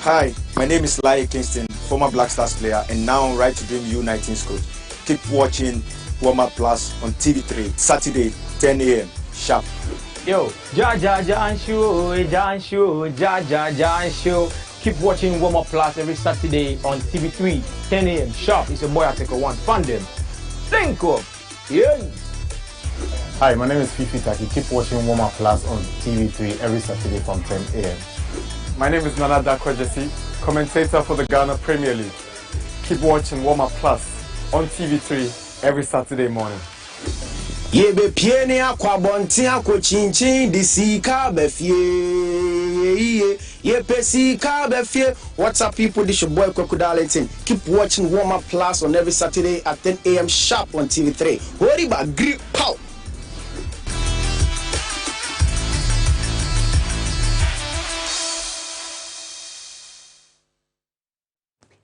Hi, my name is Lai Kingston, former Black Stars player and now Right to Dream U19 coach. Keep watching Warm Up Plus on TV3, Saturday, 10 a.m. sharp. Yo, John Show. Keep watching Warm Up Plus every Saturday on TV3, 10 a.m. sharp. It's your boy Ateko One. Fund them. Think up. Yeah. Hi, my name is Fifi Taki. Keep watching Warm Up Plus on TV3 every Saturday from 10 a.m. My name is Nana Dakwajesi, commentator for the Ghana Premier League. Keep watching Warm Up Plus on TV3 every Saturday morning. Ye be pieni akwa bonti akwa chinchin disika befie ye pesika befie. What's up, people? This your boy Crocodile. Keep watching Warm Up Plus on every Saturday at 10 a.m. sharp on TV3. Worry about grip pow.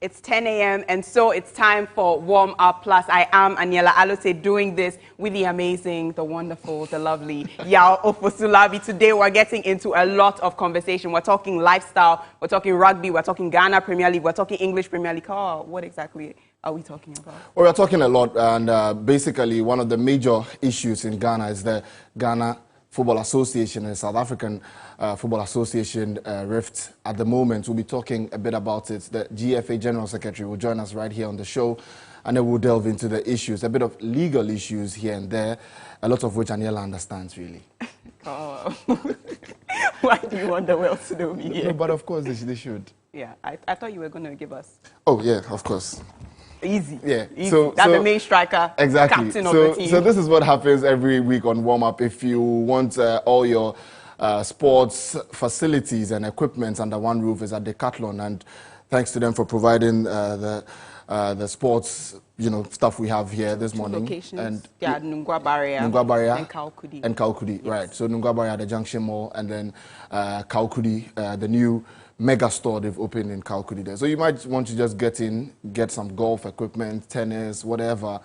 It's 10 a.m. and so it's time for Warm Up Plus. I am Aniela Alose doing this with the amazing, the wonderful, the lovely Yao Ofosulabi. Today we're getting into a lot of conversation. We're talking lifestyle, we're talking rugby, we're talking Ghana Premier League, we're talking English Premier League. Oh, what exactly are we talking about? Well, we're talking a lot, and basically one of the major issues in Ghana is the Ghana Football Association and South African Football Association rift at the moment. We'll be talking a bit about it. The GFA General Secretary will join us right here on the show, and then we'll delve into the issues, a bit of legal issues here and there, a lot of which Aniela understands, really. Oh. Why do you want the world to know me here? No, but of course they should. Yeah, I thought you were going to give us. Oh, yeah, of course. Easy. Yeah. Easy. That's the main striker. Exactly. Captain of the team. So this is what happens every week on Warm Up. If you want all your sports facilities and equipment under one roof, is at Decathlon, and thanks to them for providing the sports stuff we have here this morning. Locations. And yeah, Nungwa Barrier and Kaukudi. And Kaukudi, yes. Right. So Nungwa Barrier at the Junction Mall, and then Kaukudi, the new mega store they've opened in Kaukudi there. So you might want to just get some golf equipment, tennis, whatever.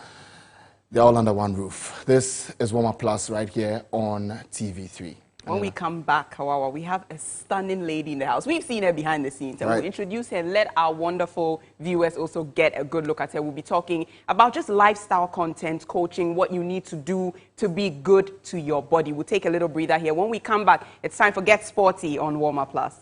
They're all under one roof. This is Warm Up Plus right here on TV3. When we come back, Kawawa, we have a stunning lady in the house. We've seen her behind the scenes, and we'll introduce her. Let our wonderful viewers also get a good look at her. We'll be talking about just lifestyle content, coaching, what you need to do to be good to your body. We'll take a little breather here. When we come back, it's time for Get Sporty on Warm Up Plus.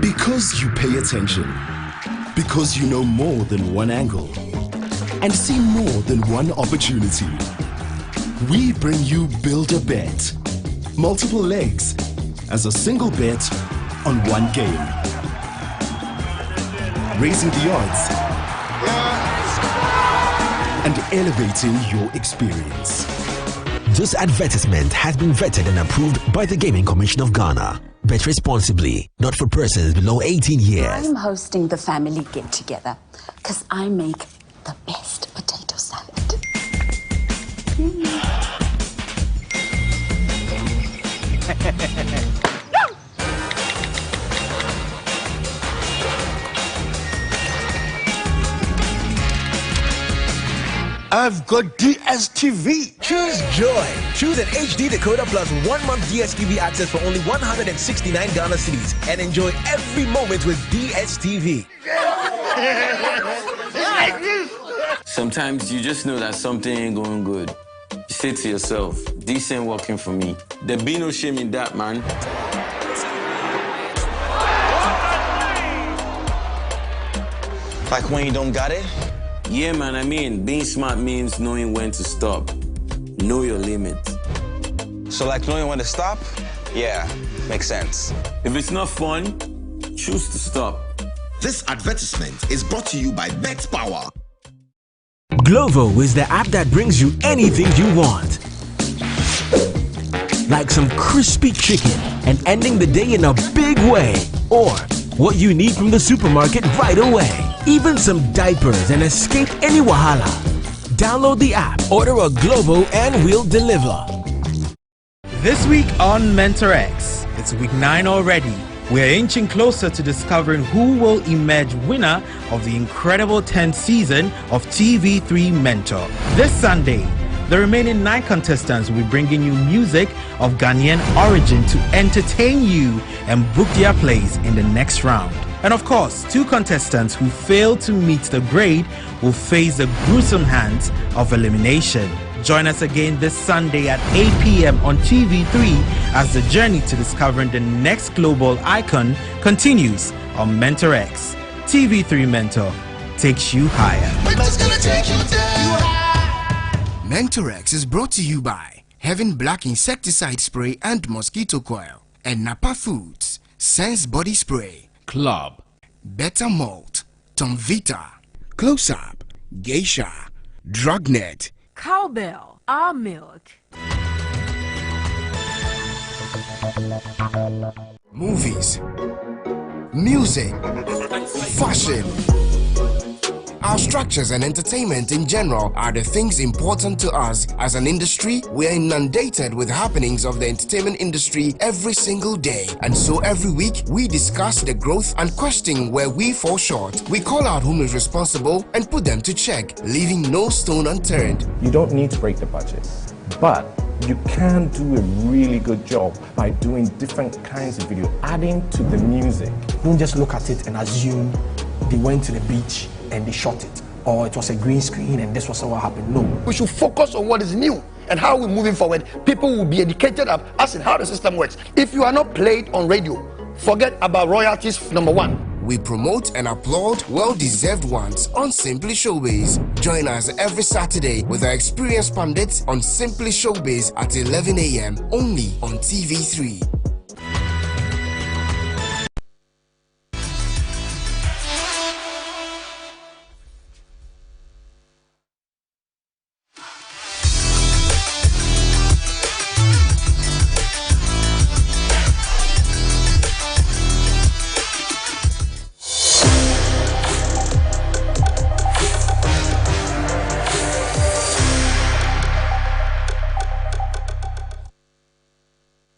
Because you pay attention, because you know more than one angle, and see more than one opportunity, we bring you Build a Bet. Multiple legs as a single bet on one game. Raising the odds and elevating your experience. This advertisement has been vetted and approved by the Gaming Commission of Ghana. Bet responsibly, not for persons below 18 years. I'm hosting the family get-together because I make the best potato salad. I've got DSTV. Choose joy. Choose an HD decoder plus 1 month DSTV access for only 169 Ghana cedis and enjoy every moment with DSTV. Sometimes you just know that something ain't going good. You say to yourself, this ain't working for me. There be no shame in that, man. Like when you don't got it? Yeah, man, I mean, being smart means knowing when to stop. Know your limit. So like knowing when to stop? Yeah, makes sense. If it's not fun, choose to stop. This advertisement is brought to you by Bet Power. Glovo is the app that brings you anything you want. like some crispy chicken and ending the day in a big way. Or what you need from the supermarket right away. Even some diapers and escape any wahala. Download the app, order a Globo and we'll deliver. This week on Mentor X, it's week 9 already. We're inching closer to discovering who will emerge winner of the incredible 10th season of TV3 Mentor. This Sunday, the remaining 9 contestants will be bringing you music of Ghanaian origin to entertain you and book their place in the next round. And of course, 2 contestants who fail to meet the grade will face the gruesome hands of elimination. Join us again this Sunday at 8 p.m. on TV3 as the journey to discovering the next global icon continues on Mentor X. TV3 Mentor takes you higher. Mentor X is brought to you by Heaven Black Insecticide Spray and Mosquito Coil and Napa Foods, Sense Body Spray, Club, Better Malt, Tom Vita, Close Up, Geisha, Drugnet, Cowbell, our milk. Movies, music, fashion. Our structures and entertainment in general are the things important to us. As an industry, we are inundated with happenings of the entertainment industry every single day. And so every week, we discuss the growth and question where we fall short. We call out whom is responsible and put them to check, leaving no stone unturned. You don't need to break the budget, but you can do a really good job by doing different kinds of video, adding to the music. Don't just look at it and assume they went to the beach and they shot it, or it was a green screen and this was what happened. No. We should focus on what is new and how we're moving forward. People will be educated as in how the system works. If you are not played on radio, forget about royalties, number 1. We promote and applaud well-deserved ones on Simply Showbiz. Join us every Saturday with our experienced pundits on Simply Showbiz at 11 a.m. only on TV3.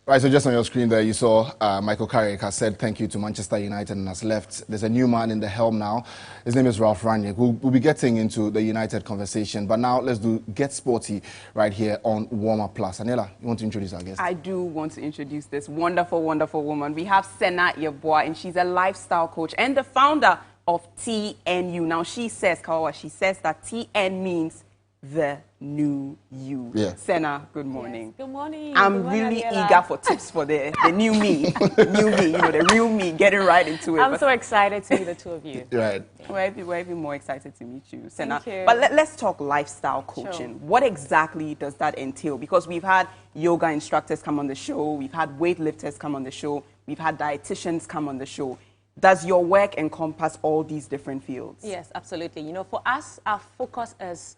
Right, so just on your screen there, you saw Michael Carrick has said thank you to Manchester United and has left. There's a new man in the helm now. His name is Ralph Rangnick. We'll be getting into the United conversation, but now let's do Get Sporty right here on Warmer Plus. Anela, you want to introduce our guest? I do want to introduce this wonderful, wonderful woman. We have Senna Yeboah, and she's a lifestyle coach and the founder of TNU. Now, she says, Kawawa, she says that TN means the new you. Yeah. Senna, good morning. Yes, good morning. I'm really eager for tips for the new me, the real me, getting right into it. I'm so excited to meet the two of you. Right. We're even more excited to meet you, Senna. Thank you. But let's talk lifestyle coaching. Sure. What exactly does that entail? Because we've had yoga instructors come on the show, we've had weightlifters come on the show, we've had dietitians come on the show. Does your work encompass all these different fields? Yes, absolutely. You know, for us, our focus is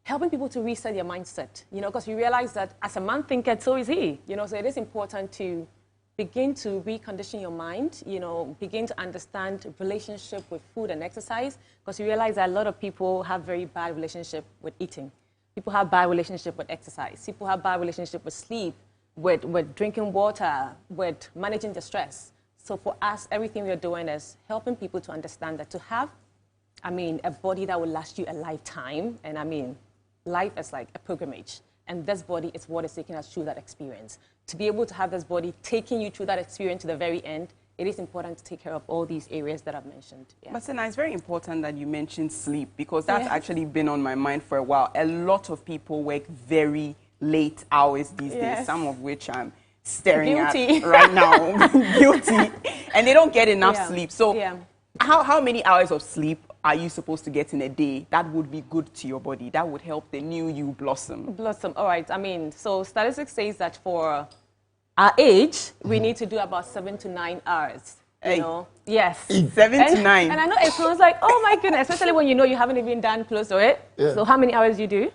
helping people to reset their mindset, you know, because we realize that as a man thinketh, so is he, you know, so it is important to begin to recondition your mind, you know, begin to understand relationship with food and exercise, because we realize that a lot of people have very bad relationship with eating. People have bad relationship with exercise. People have bad relationship with sleep, with drinking water, with managing the stress. So for us, everything we're doing is helping people to understand that to have, a body that will last you a lifetime, and life is like a pilgrimage, and this body is what is taking us through that experience. To be able to have this body taking you through that experience to the very end, it is important to take care of all these areas that I've mentioned. Yeah. But Senna, it's very important that you mentioned sleep, because that's actually been on my mind for a while. A lot of people work very late hours these days, some of which I'm staring at right now, guilty, and they don't get enough sleep. So how many hours of sleep are you supposed to get in a day that would be good to your body, that would help the new you blossom? All right. So statistics says that for our age, we need to do about 7 to 9 hours. You know? Yes. 7 to 9. And I know it sounds like, oh my goodness, especially when you know you haven't even done close to it. Yeah. So how many hours do you do?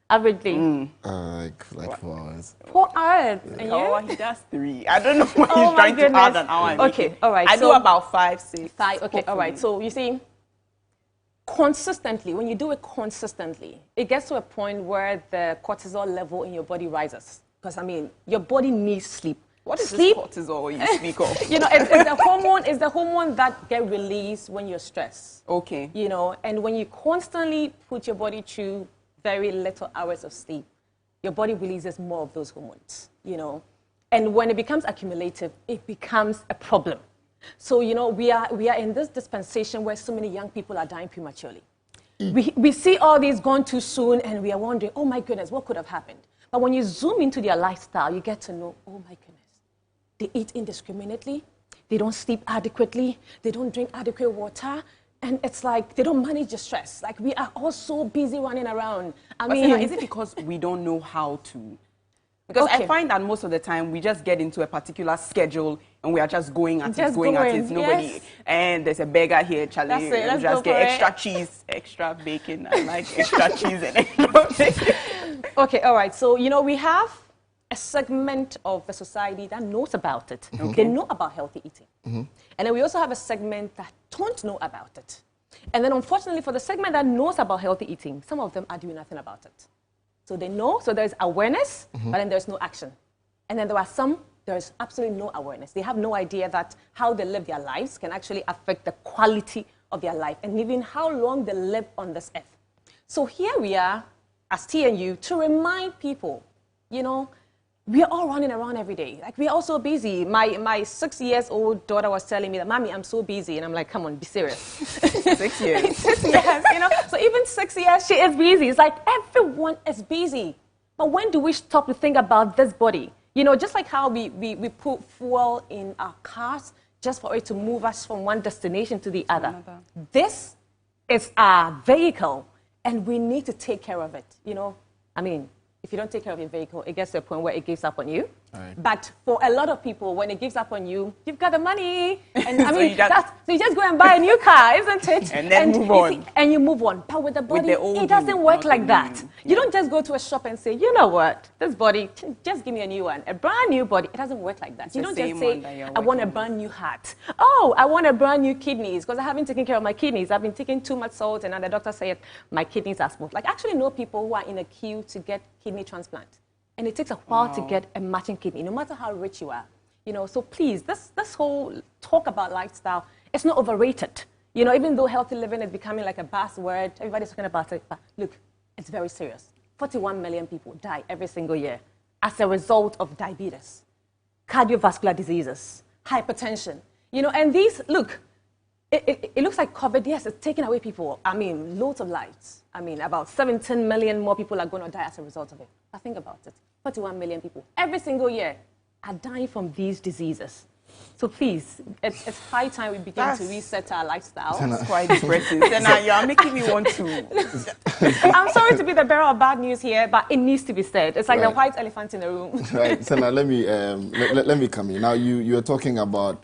averagely? Like 4 hours. 4 hours. And you? Oh, he does 3. I don't know what Oh he's my trying to goodness. add and how I make Okay, it. all right. I do about 5, 6. 5, okay, all right. So you see, consistently, when you do it consistently, it gets to a point where the cortisol level in your body rises. Because, I mean, your body needs sleep. What is sleep? this cortisol you speak of? You know, it's the hormone that get released when you're stressed. Okay. You know, and when you constantly put your body through very little hours of sleep, your body releases more of those hormones, you know. And when it becomes accumulative, it becomes a problem. So, you know, we are in this dispensation where so many young people are dying prematurely. We see all these gone too soon, and we are wondering, oh my goodness, what could have happened? But when you zoom into their lifestyle, you get to know, oh my goodness, they eat indiscriminately, they don't sleep adequately, they don't drink adequate water, and it's like they don't manage the stress. Like, we are all so busy running around. I mean, is it because we don't know how to? Because I find that most of the time we just get into a particular schedule and we are just going at it. Nobody, yes. And there's a beggar here, Charlie. That's it, let's just go get for extra cheese, extra bacon. I like extra cheese and extra bacon. Okay, all right. So, you know, we have a segment of the society that knows about it. Okay. They know about healthy eating. And then we also have a segment that don't know about it. And then, unfortunately, for the segment that knows about healthy eating, some of them are doing nothing about it. So they know, so there's awareness, but then there's no action. And then there are some, there's absolutely no awareness. They have no idea that how they live their lives can actually affect the quality of their life and even how long they live on this earth. So here we are, as TNU, to remind people, you know, we are all running around every day. Like, we are all so busy. My 6-year-old daughter was telling me that, Mommy, I'm so busy. And I'm like, come on, be serious. 6 years. 6 years, you know. So even 6 years, she is busy. It's like everyone is busy. But when do we stop to think about this body? You know, just like how we put fuel in our cars just for it to move us from one destination to the other. This is our vehicle, and we need to take care of it, you know. I mean, if you don't take care of your vehicle, it gets to a point where it gives up on you. Right. But for a lot of people, when it gives up on you, you've got the money. And I mean, so you just go and buy a new car, isn't it? And then move on. And you move on. But with the body, it doesn't work like that. You don't just go to a shop and say, you know what, this body, just give me a new one, a brand new body. It doesn't work like that. You don't just say, I want a brand new heart. Oh, I want a brand new kidneys because I haven't taken care of my kidneys. I've been taking too much salt, and then the doctor said my kidneys are smooth. Like, I actually know people who are in a queue to get kidney transplant. And it takes a while to get a matching kidney, no matter how rich you are. You know, so please, this whole talk about lifestyle, it's not overrated. You know, even though healthy living is becoming like a buzzword, everybody's talking about it, but look, it's very serious. 41 million people die every single year as a result of diabetes, cardiovascular diseases, hypertension. You know, and these, look, it looks like COVID, yes, it's taking away people. I mean, loads of lives. I mean, about 17 million more people are going to die as a result of it. But think about it. 41 million people every single year are dying from these diseases. So please, it's high time we begin to reset our lifestyle. That's quite depressing. Then you're making me want to. I'm sorry to be the bearer of bad news here, but it needs to be said. It's like the white elephant in the room. Right. So now let me come in. Now you are talking about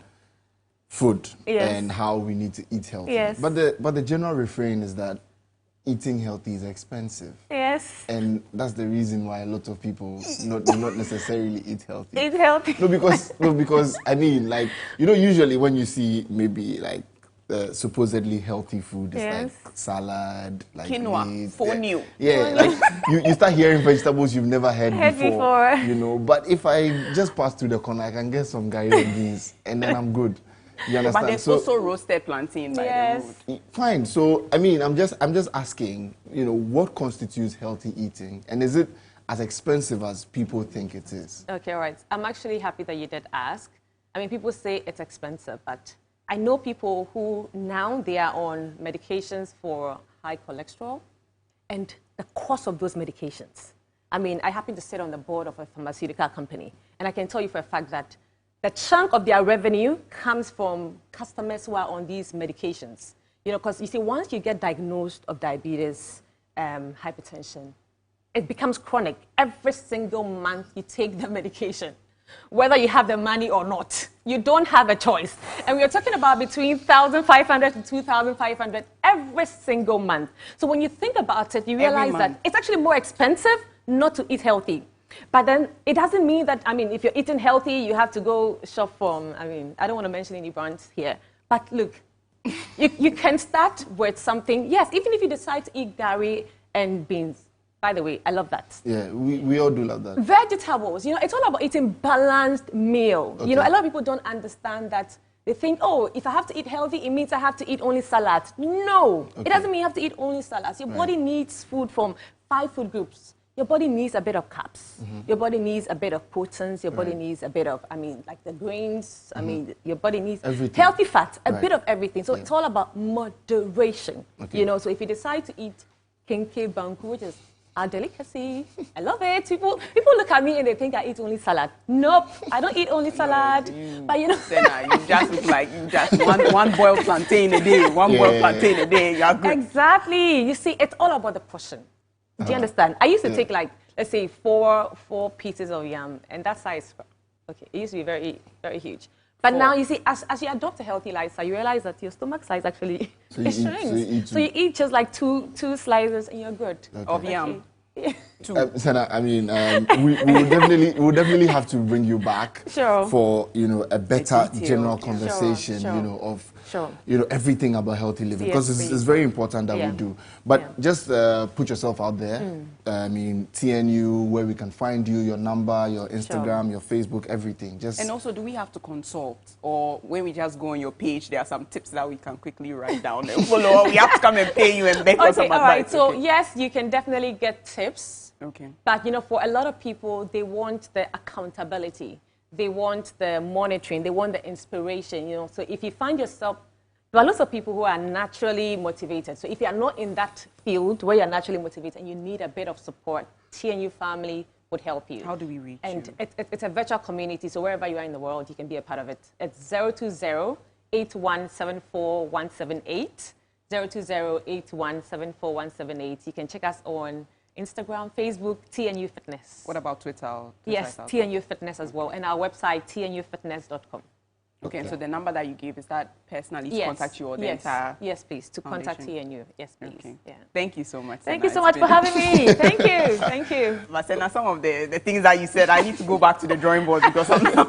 food and how we need to eat healthy. Yes. But the general refrain is that eating healthy is expensive. Yes. And that's the reason why a lot of people do not necessarily eat healthy. Eat healthy. No, because I mean, like, you know, usually when you see maybe like supposedly healthy food, it's like salad, like quinoa, meat, fonio. Yeah, like you start hearing vegetables you've never heard before. You know, but if I just pass through the corner, I can get some gari and beans, and then I'm good. You understand? But there's also roasted plantain by the road. Fine. So, I mean, I'm just asking, you know, what constitutes healthy eating? And is it as expensive as people think it is? Okay, all right. I'm actually happy that you did ask. I mean, people say it's expensive, but I know people who now they are on medications for high cholesterol and the cost of those medications. I mean, I happen to sit on the board of a pharmaceutical company, and I can tell you for a fact that the chunk of their revenue comes from customers who are on these medications. You know, because you see, once you get diagnosed of diabetes, hypertension, it becomes chronic. Every single month you take the medication. whether you have the money or not. You don't have a choice. And we are talking about between 1,500 to 2,500 every single month. So when you think about it, you realize that it's actually more expensive not to eat healthy. But then it doesn't mean that, I mean, if you're eating healthy, you have to go shop from, I mean, I don't want to mention any brands here. But look, you can start with something. Yes, even if you decide to eat gari and beans. By the way, I love that. Yeah, we all do love that. Vegetables, you know, it's all about eating balanced meal. Okay. You know, a lot of people don't understand that. They think, oh, if I have to eat healthy, it means I have to eat only salad. No, it doesn't mean you have to eat only salads. Your body needs food from 5 food groups. Your body needs a bit of carbs. Your body needs a bit of proteins. Your body needs a bit of, I mean, like the grains. I mean, your body needs healthy fat, a bit of everything. So it's all about moderation. Okay. You know, so if you decide to eat kenke banku, which is our delicacy, I love it. People look at me and they think I eat only salad. Nope, I don't eat only salad. But you know, Senna, you just look like you just one boiled plantain a day, boiled plantain a day. You're good. Exactly. You see, it's all about the portion. Do you understand? I used to take like, let's say, four pieces of yam, and that size, okay, it used to be very, very huge. But now you see, as you adopt a healthy lifestyle, you realize that your stomach size actually shrinks. So you eat just like two slices, and you're good. Of yam. Yeah. Senna, I mean, we will definitely have to bring you back for, you know, a better general conversation, you know, of you know, everything about healthy living, because it's very important that we do. But just put yourself out there. I mean, TNU, where we can find you, your number, your Instagram, your Facebook, everything. And also, do we have to consult, or when we just go on your page, there are some tips that we can quickly write down and follow? We have to come and pay you and beg for some advice. All right. So yes, you can definitely get tips. Okay. But you know, for a lot of people, they want the accountability. They want the monitoring. They want the inspiration, you know. So if you find yourself, there are lots of people who are naturally motivated. So if you are not in that field where you're naturally motivated and you need a bit of support, TNU family would help you. How do we reach you? It's a virtual community, so wherever you are in the world, you can be a part of it. It's 020-8174-178, 020-8174-178. You can check us on Instagram, Facebook, TNU Fitness. What about Twitter? Yes, TNU Fitness as well. And our website, tnufitness.com. Okay, so the number that you gave, is that personally to contact you or the entire Yes, please, to contact TNU. Yes, please. Okay. Yeah. Thank you so much. Thank you so much for having me. Thank you. Thank you. But Senna, some of the things that you said, I need to go back to the drawing board because I'm not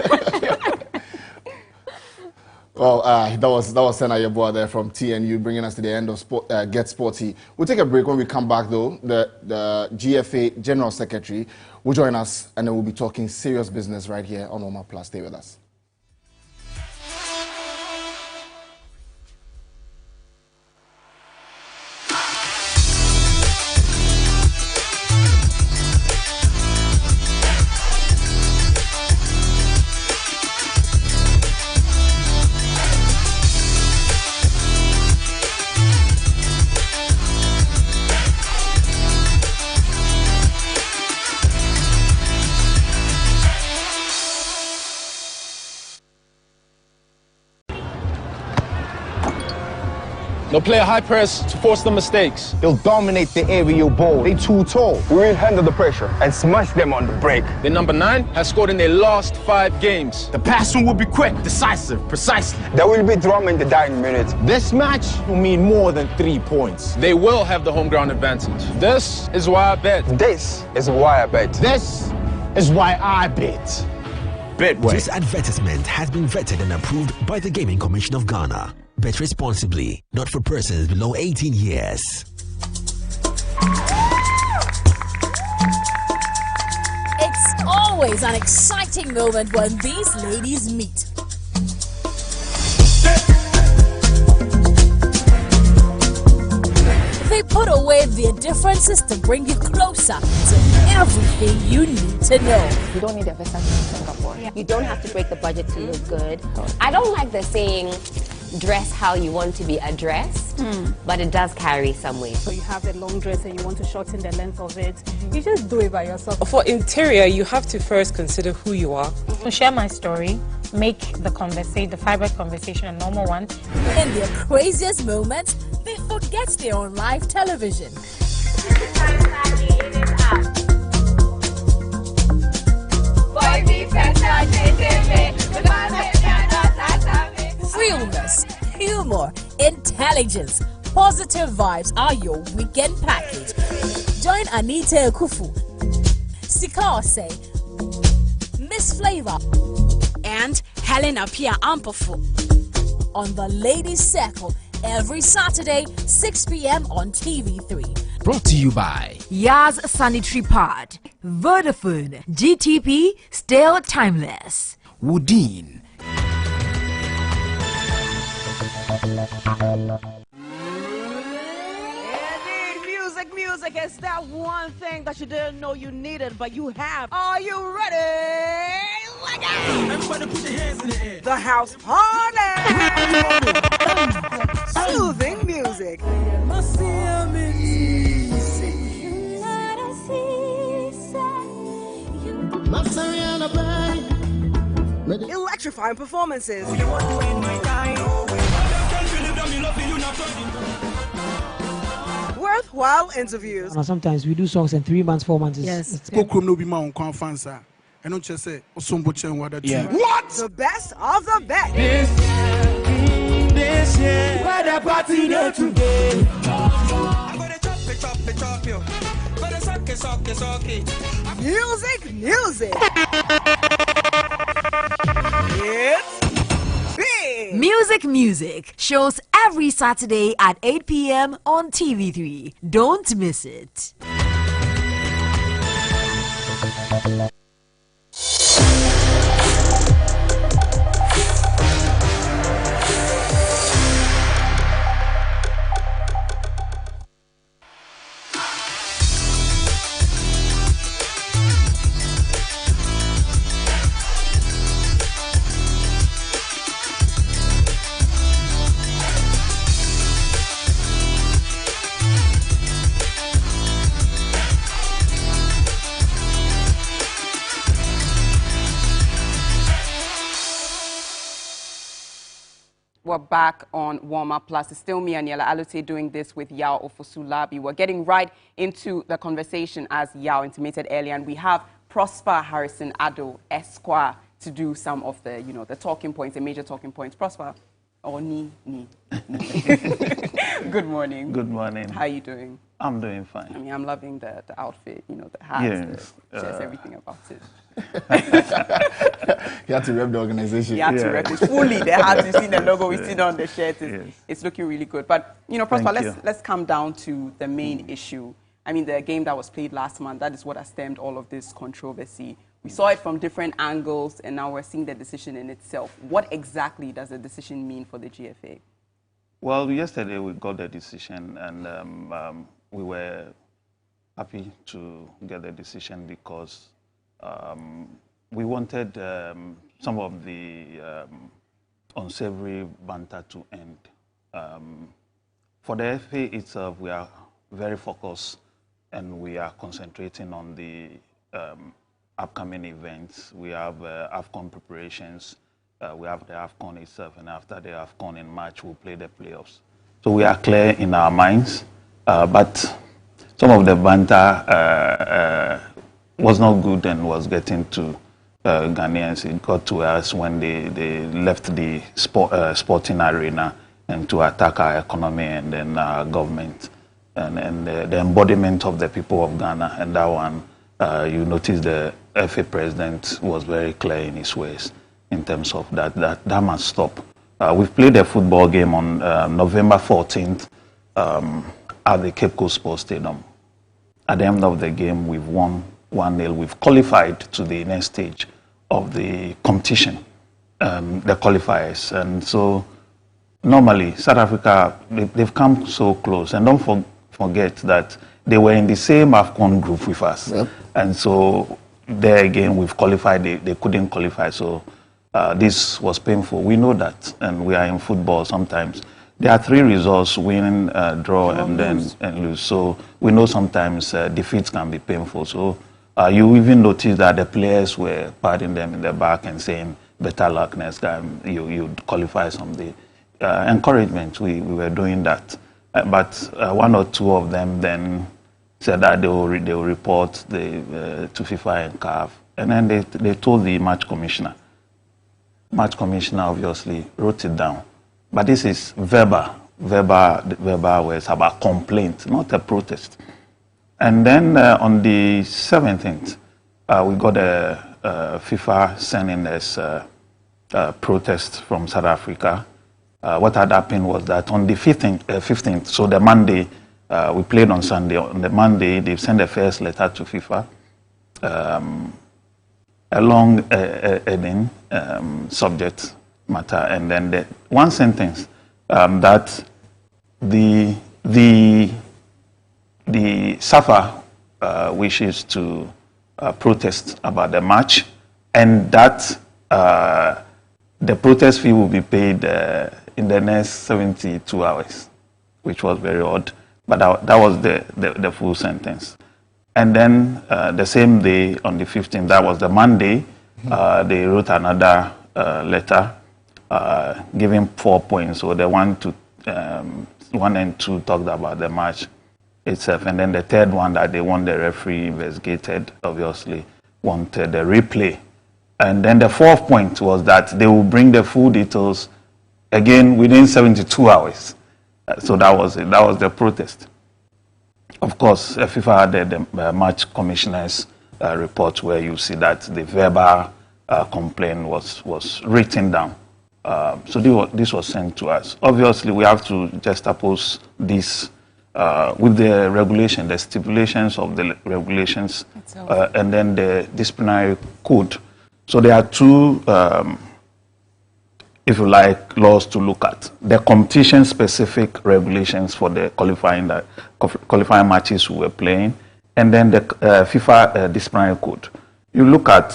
Well, that was Senna Yeboah there from TNU, bringing us to the end of Get Sporty. We'll take a break. When we come back, though, the GFA General Secretary will join us, and then we'll be talking serious business right here on Oma Plus. Stay with us. They'll play a high press to force the mistakes. They'll dominate the aerial ball. They're too tall. We will handle the pressure and smash them on the break. The number 9 has scored in their last 5 games. The passing will be quick, decisive, precisely. There will be drama in the dying minute. This match will mean more than 3 points. They will have the home ground advantage. This is why I bet. This is why I bet. This is why I bet. Betway. This advertisement has been vetted and approved by the Gaming Commission of Ghana. Bet responsibly, not for persons below 18 years. It's always an exciting moment when these ladies meet. They put away their differences to bring you closer to everything you need to know. You don't need a visa to Singapore. Yeah. You don't have to break the budget to look good. I don't like the saying, dress how you want to be addressed, but it does carry some weight. So you have a long dress and you want to shorten the length of it, you just do it by yourself. For interior, you have to first consider who you are. To share my story, make the fibroid conversation a normal one. In their craziest moments, they forget they're on live television. Boy, Realness, humor, intelligence, positive vibes are your weekend package. Join Anita Ekufu, Sikase, Miss Flavor, and Helen Apia Ampofo on the Ladies Circle every Saturday, 6 p.m. on TV3. Brought to you by Yaz Sanitary Pad, Vodafone, GTP, still timeless. Woodin. Indeed, music is that one thing that you didn't know you needed, but you have. Are you ready? Let go! Everybody put your hands in the air. The house party! Soothing music. Electrifying performances. Worthwhile interviews. Sometimes we do songs in 3 months, 4 months. Yes. Yeah. What? The best of the best. This year, where the party day today. Music. It's big. Music shows every Saturday at 8 p.m. on TV3. Don't miss it. We're back on Warm Up Plus. It's still me, Aniela Alute, doing this with Yao Ofosulabi. We're getting right into the conversation as Yao intimated earlier, and we have Prosper Harrison Addo Esquire to do some of the, the talking points, the major talking points. Prosper, or Ni. Good morning. Good morning. How are you doing? I'm doing fine. I mean, I'm loving the outfit, the hat, yes. just everything about it. You have to rep the organization. You have to rep it fully. The hat, you see the logo, we see it on the shirt. It's looking really good. But, Prosper, let's come down to the main issue. I mean, the game that was played last month, that is what has stemmed all of this controversy. We saw it from different angles, and now we're seeing the decision in itself. What exactly does the decision mean for the GFA? Well, yesterday we got the decision, and we were happy to get the decision because we wanted some of the unsavory banter to end. For the FA itself, we are very focused and we are concentrating on the upcoming events. We have AFCON preparations. We have the AFCON itself, and after the AFCON in March, we'll play the playoffs. So we are clear in our minds, but some of the banter was not good and was getting to Ghanaians. It got to us when they left the sporting arena and to attack our economy and then our government and the embodiment of the people of Ghana. And that one, you notice the FA president was very clear in his ways in terms of that must stop. We've played a football game on November 14th at the Cape Coast Sports Stadium. At the end of the game, we've won 1-0. We've qualified to the next stage of the competition, the qualifiers. And so normally, South Africa, they've come so close. And don't forget that they were in the same AFCON group with us. Yep. And so there again, we've qualified. They couldn't qualify. So this was painful. We know that. And we are in football sometimes. There are 3 results: win, draw, and lose. So we know sometimes defeats can be painful. So you even notice that the players were patting them in the back and saying, better luck next time, you qualify someday. Encouragement, we were doing that. But 1 or 2 of them then said that they will report to FIFA and CAF And then they told the match commissioner. Match commissioner obviously wrote it down. But this is verbal. Verbal was about complaint, not a protest. And then on the 17th, we got a FIFA sending us protest from South Africa. What had happened was that on the 15th, so the Monday, we played on Sunday. On the Monday, they sent the first letter to FIFA, a long heading, subject matter, and then the one sentence that the SAFA wishes to protest about the match, and that the protest fee will be paid in the next 72 hours, which was very odd, but that was the full sentence. And then the same day, on the 15th, that was the Monday, they wrote another letter giving 4 points. So the 1 and 2 talked about the match itself, and then the third one that they want the referee investigated, obviously wanted the replay. And then the fourth point was that they will bring the full details again within 72 hours. So that was it. That was the protest. Of course, FIFA had the match commissioner's report where you see that the verbal complaint was written down. So this was sent to us. Obviously, we have to juxtapose this with the regulation, the stipulations of the regulations, and then the disciplinary code. So there are two, if you like, laws to look at. The competition-specific regulations for the qualifying matches we were playing, and then the FIFA disciplinary code. You look at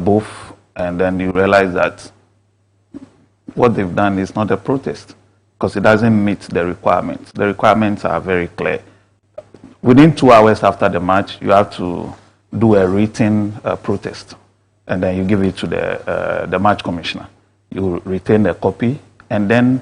both, and then you realize that what they've done is not a protest, because it doesn't meet the requirements. The requirements are very clear. Within 2 hours after the match, you have to do a written protest, and then you give it to the match commissioner. You retain a copy, and then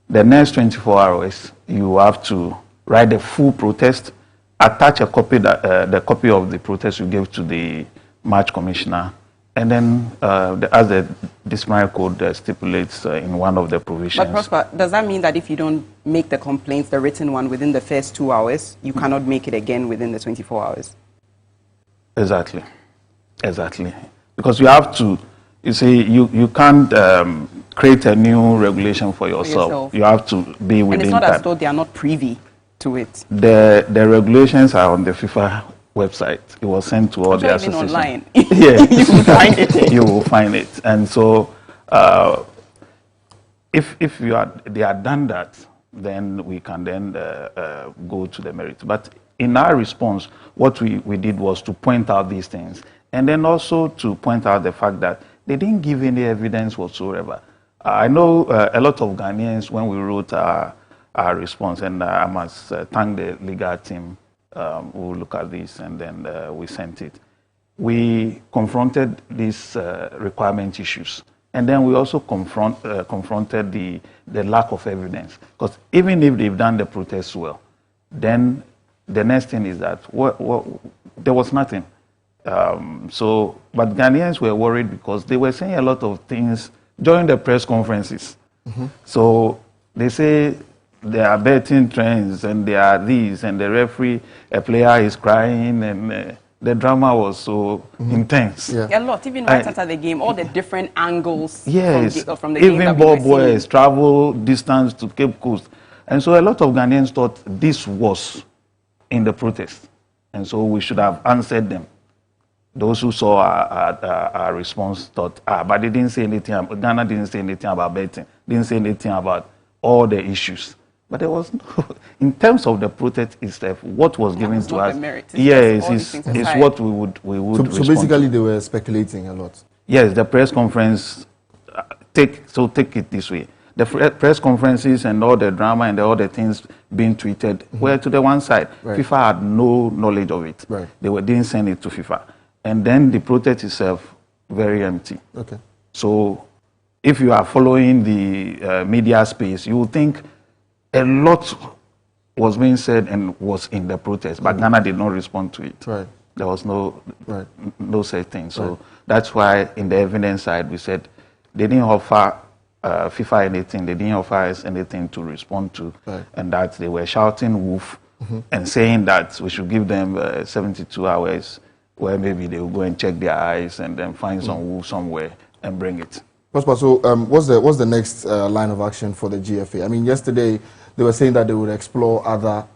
the next 24 hours, you have to write the full protest, attach a copy, the copy of the protest you gave to the match commissioner, and then as the disciplinary code stipulates in one of the provisions. But Prosper, does that mean that if you don't make the complaints, the written one, within the first 2 hours, you cannot make it again within the 24 hours? Exactly. Exactly. Because you have to, you see, you can't create a new regulation for yourself. You have to be within that. And it's not as though they are not privy to it. The regulations are on the FIFA website. It was sent to all the associations. Online. Yeah, you will find it. You will find it. And so, if they had done that, then we can then go to the merits. But in our response, what we did was to point out these things, and then also to point out the fact that they didn't give any evidence whatsoever. I know a lot of Ghanaians, when we wrote our response, and I must thank the legal team who look at this, and then we sent it. We confronted these requirement issues, and then we also confronted the lack of evidence. Because even if they've done the protest well, then the next thing is that there was nothing. But Ghanaians were worried because they were saying a lot of things during the press conferences. So they say there are betting trends, and there are these, and the referee, a player is crying, and the drama was so intense. A lot, even right after the game, all the different angles from the even game that ball boys travel distance to Cape Coast. And so a lot of Ghanaians thought this was in the protest. And so we should have answered them. Those who saw our response thought, but they didn't say anything. Ghana didn't say anything about betting. Didn't say anything about all the issues. But there was no, in terms of the protest itself, what was given to us, is what we would So basically they were speculating a lot. Yes, the press conference, take it this way. The press conferences and all the drama and all the things being tweeted were to the one side. FIFA had no knowledge of it. They didn't send it to FIFA. And then the protest itself, very empty. Okay. So if you are following the media space, you will think a lot was being said and was in the protest, but Ghana did not respond to it. There was no such thing. So that's why in the evidence side we said they didn't offer FIFA anything. They didn't offer us anything to respond to, and that they were shouting "woof" and saying that we should give them 72 hours, where maybe they will go and check their eyes and then find some woof somewhere and bring it. So, what's the next line of action for the GFA? I mean, yesterday they were saying that they would explore other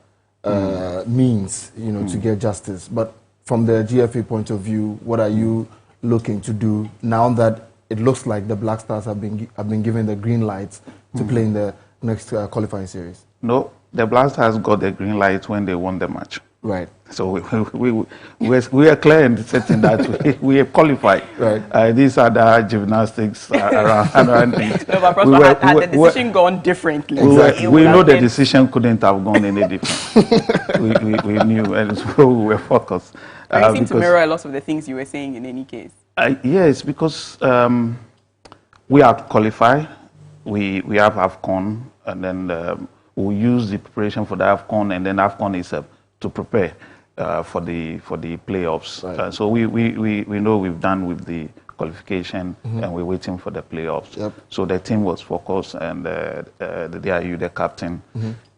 means, to get justice. But from the GFA point of view, what are you looking to do now that it looks like the Black Stars have been given the green lights to play in the next qualifying series? No, the Black Stars got the green light when they won the match. Right. So we are clear in setting that we have qualified. Right. These are the gymnastics around it. No, but had the decision gone differently? We know the decision couldn't have gone any different. we knew, and so we were focused. You seem to mirror a lot of the things you were saying in any case. Yes, because we have qualified. We have AFCON, and then we'll use the preparation for the AFCON, and then AFCON is to prepare for the playoffs. Right. So we know we've done with the qualification, and we're waiting for the playoffs. Yep. So the team was focused, and the DIU, the captain,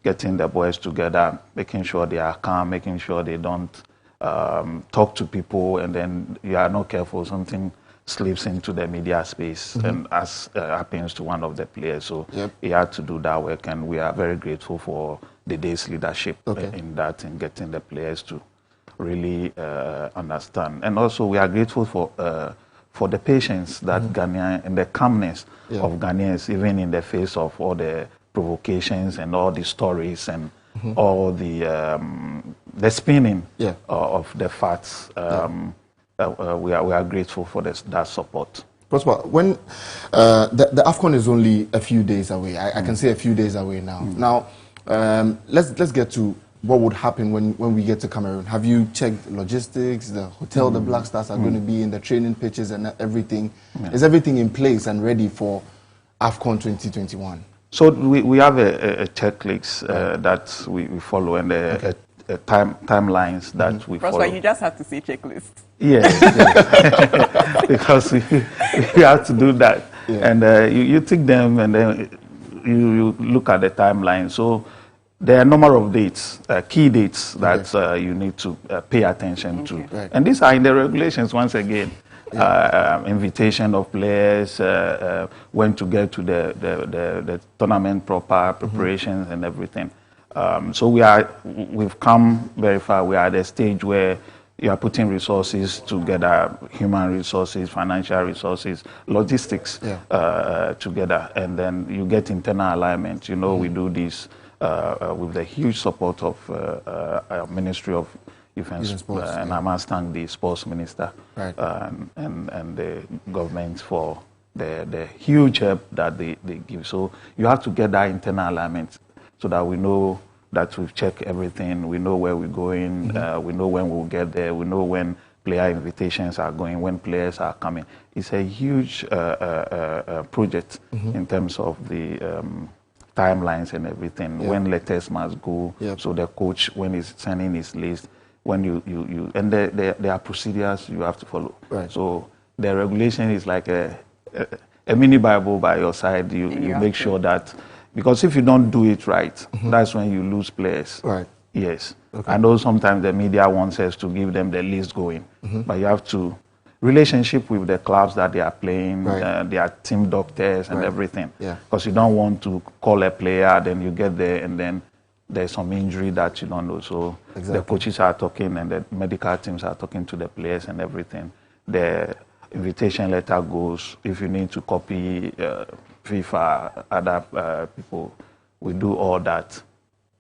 getting the boys together, making sure they are calm, making sure they don't talk to people, and then you are not careful, something slips into the media space, and as happens to one of the players. So he had to do that work, and we are very grateful for the day's leadership in that, in getting the players to really understand. And also we are grateful for the patience that Ghanaians and the calmness of Ghanaians, even in the face of all the provocations and all the stories and all the spinning of the facts. We are grateful for that support. Prosper, when the AFCON is only a few days away, I can say a few days away now. Now, let's get to what would happen when we get to Cameroon. Have you checked logistics, the hotel the Black Stars are going to be in, the training pitches and everything? Is everything in place and ready for AFCON 2021? So we have a checklist that we follow, and timelines that we follow. Prosper, you just have to say checklist. Yes, because we have to do that. And you take them, and then you look at the timeline. So there are a number of dates, key dates that you need to pay attention to. Right. And these are in the regulations once again. Invitation of players, when to get to the tournament proper, preparations and everything. So we've come very far. We are at a stage where you are putting resources together, human resources, financial resources, logistics together, and then you get internal alignment. We do this with the huge support of Ministry of Youth and Sports, and I must thank the Sports Minister and the government for the huge help that they give. So you have to get that internal alignment so that we know that we've checked everything, we know where we're going, we know when we'll get there, we know when player invitations are going, when players are coming. It's a huge project in terms of the timelines and everything, when letters must go, so the coach, when he's sending his list, when and there are procedures you have to follow. Right. So the regulation is like a mini Bible by your side. You make sure that, because if you don't do it right, that's when you lose players. Right. Yes. Okay. I know sometimes the media wants us to give them the list going, but you have to relationship with the clubs that they are playing, their team doctors and everything. Because you don't want to call a player, then you get there and then there's some injury that you don't know. So the coaches are talking and the medical teams are talking to the players and everything. The invitation letter goes. If you need to copy FIFA, other people, we do all that.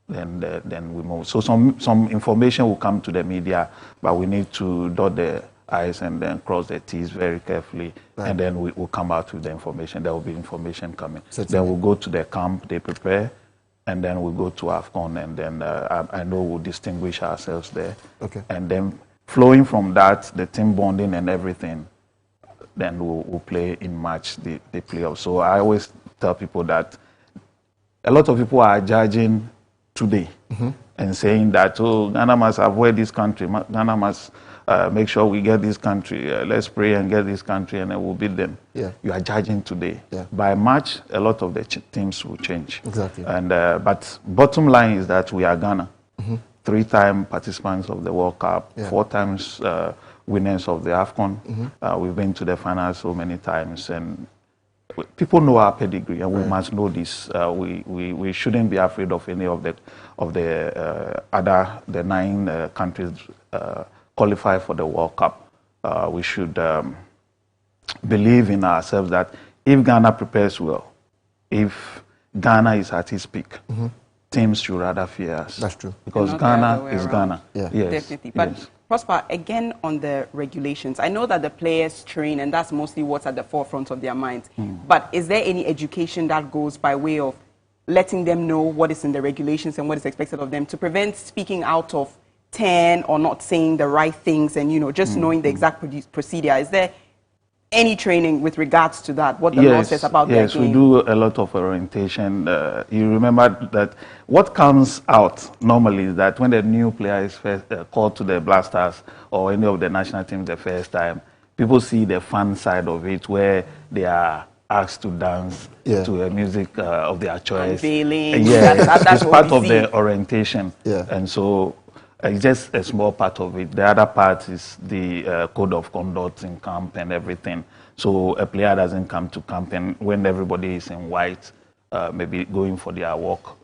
Then we move. So some information will come to the media, but we need to dot the I's and then cross the T's very carefully, and then we will come out with the information. There will be information coming. Then we'll go to the camp, they prepare, and then we'll go to AFCON, and then I know we'll distinguish ourselves there. Okay. And then flowing from that, the team bonding and everything, then we'll play in March, the playoffs. So I always tell people that a lot of people are judging today and saying that, oh, Ghana must avoid this country, Ghana must make sure we get this country. Let's pray and get this country, and then we'll beat them. Yeah. You are judging today. Yeah. By March, a lot of the teams will change. Exactly. And but bottom line is that we are Ghana, 3-time participants of the World Cup, 4 times winners of the AFCON. We've been to the finals so many times, and people know our pedigree, and we must know this. We shouldn't be afraid of any of the the 9 countries qualify for the World Cup. We should believe in ourselves that if Ghana prepares well, if Ghana is at its peak, teams should rather fear us. That's true. Because Ghana is Ghana. Yeah. Yes. Definitely. But Prosper, again on the regulations, I know that the players train and that's mostly what's at the forefront of their minds. But is there any education that goes by way of letting them know what is in the regulations and what is expected of them to prevent speaking out of 10 or not saying the right things and, you know, just knowing the exact procedure? Is there any training with regards to that, what the law says about their game? Yes, we do a lot of orientation. You remember that what comes out normally is that when the new player is first called to the Blasters or any of the national teams the first time, people see the fun side of it where they are asked to dance to a music of their choice. Unveiling. Yes, that's it's part of the orientation. And so it's just a small part of it. The other part is the code of conduct in camp and everything. So a player doesn't come to camp, and when everybody is in white, maybe going for their walk,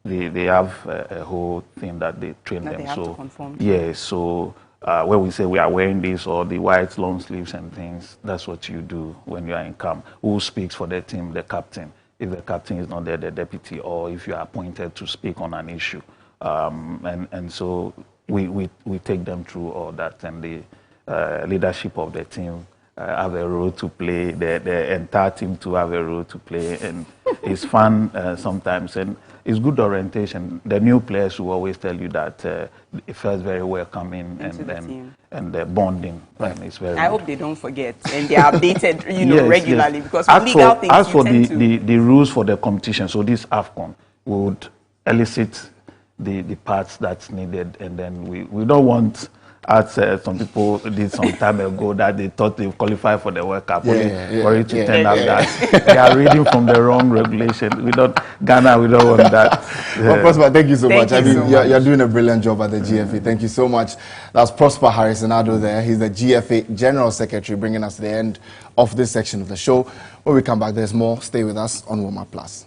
they have a whole thing that they train them. They have to conform to. Yes, so when we say we are wearing this or the white long sleeves and things, that's what you do when you are in camp. Who speaks for the team? The captain. If the captain is not there, the deputy, or if you are appointed to speak on an issue. And so we take them through all that, and the leadership of the team have a role to play, the entire team to have a role to play, and it's fun sometimes, and it's good orientation. The new players will always tell you that it feels very welcoming and the bonding. And it's very I good. hope they don't forget and they are updated, you know, Yes, regularly yes. because with legal things as for you tend to... the rules for the competition, so this AFCON would elicit the parts that's needed, and then we don't want, as some people did some time ago, that they thought they qualified for the World Cup, for it to turn out that they are reading from the wrong regulation. Ghana, we don't want that. Well, Prosper, thank you so much. I mean, so you're doing a brilliant job at the GFA. Thank you so much. That's Prosper Harrison-Ado there. He's the GFA General Secretary, bringing us to the end of this section of the show. When we come back, there's more. Stay with us on Warm Up Plus.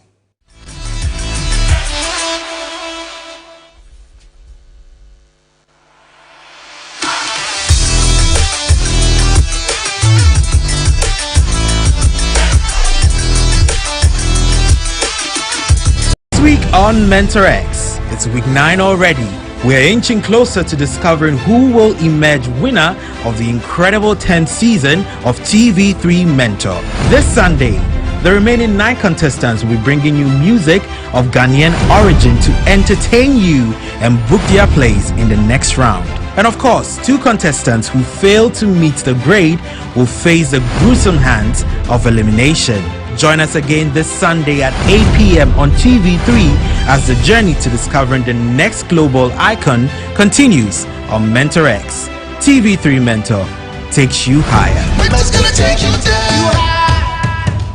On Mentor X, it's week 9 already. We're inching closer to discovering who will emerge winner of the incredible 10th season of TV3 Mentor. This Sunday, the remaining 9 contestants will be bringing you music of Ghanaian origin to entertain you and book their place in the next round. And of course, 2 contestants who fail to meet the grade will face the gruesome hands of elimination. Join us again this Sunday at 8 p.m. on TV3 as the journey to discovering the next global icon continues on Mentor X. TV3 Mentor takes you higher.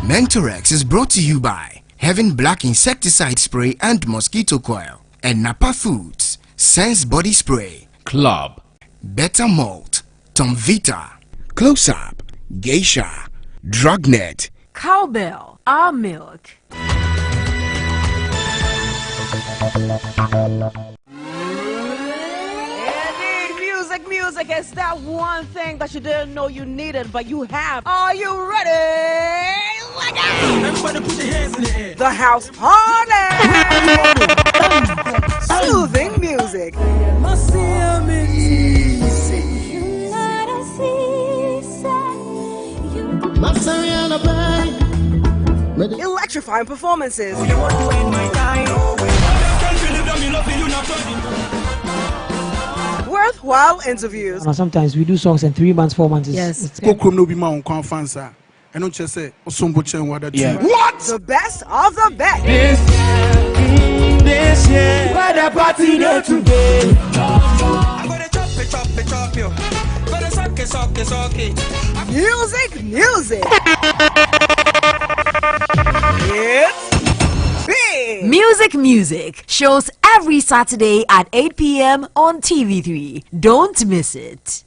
Mentor X is brought to you by Heaven Black Insecticide Spray and Mosquito Coil, and Napa Foods, Sense Body Spray, Club, Better Malt, Tom Vita, Close Up, Geisha, Drugnet, Cowbell, our milk. Indeed, music is that one thing that you didn't know you needed, but you have. Are you ready? Let go! Everybody put your hands in the air. The house party! Soothing music. Electrifying performances. Worthwhile interviews. And sometimes we do songs in 3 months, 4 months. Yes. It's What? The best of the best. This year, where the party day today. I'm gonna chop it, It's okay. Music, music. It's big. Music Music shows every Saturday at 8 p.m. on TV3. Don't miss it.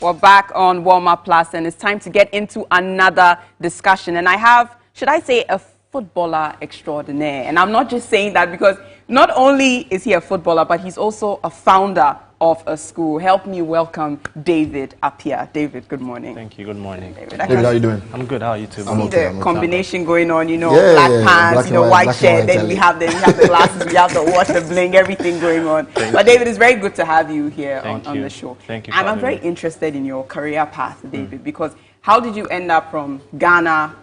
We're back on Warm Up Plus, and it's time to get into another discussion. And I have, should I say, a footballer extraordinaire. And I'm not just saying that because not only is he a footballer, but he's also a founder of a school. Help me welcome David up here. David, good morning. Thank you. Good morning. David, how are you doing? I'm good. How are you too? See the combination going on, you know, Yeah, black yeah, pants, black you know, and white white, shirt, black then and we white, have the glasses, we have the watch, the bling, everything going on. But David, it's very good to have you here on the show. Thank you. And I'm very interested in your career path, David, because how did you end up from Ghana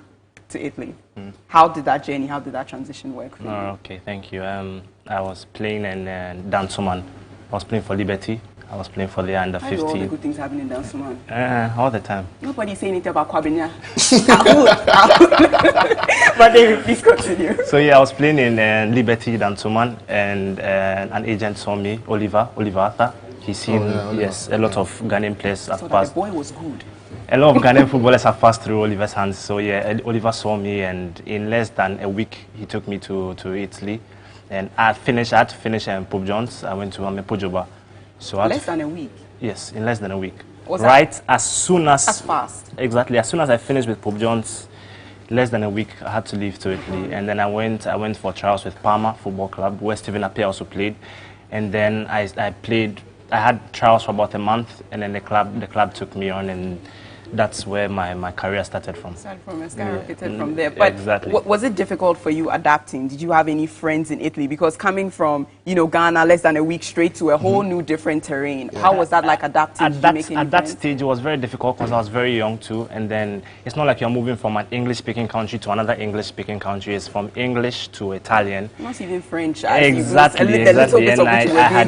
to Italy? How did that journey, how did that transition work for you? Okay, thank you. I was playing in Dansoman. I was playing for Liberty. I was playing for the under 15. How do all the good things happen in Dansoman? All the time. Nobody say anything about Kwabenya. But David, please continue. So yeah, I was playing in Liberty Dansoman, and an agent saw me, Oliver Arthur. He's seen, yes, a lot of Ghanaian players have passed. The boy was good. A lot of Ghanaian footballers have passed through Oliver's hands. So yeah, Oliver saw me, and in less than a week, he took me to Italy. And I had to finish Pope John's. I went to Pojoba. So less than a week? Yes, in less than a week. As fast? Exactly. As soon as I finished with Pope John's, less than a week, I had to leave to Italy. And then I went for trials with Parma Football Club, where Stephen Appiah also played. And then I had trials for about a month, and then the club took me on, and that's where my career started from. Skyrocketed from there. But exactly. Was it difficult for you adapting? Did you have any friends in Italy? Because coming from, you know, Ghana, less than a week straight to a whole new different terrain. Yeah. How was that like adapting? At that stage, it was very difficult because I was very young too. And then it's not like you're moving from an English-speaking country to another English-speaking country. It's from English to Italian. Not even French. Exactly. And I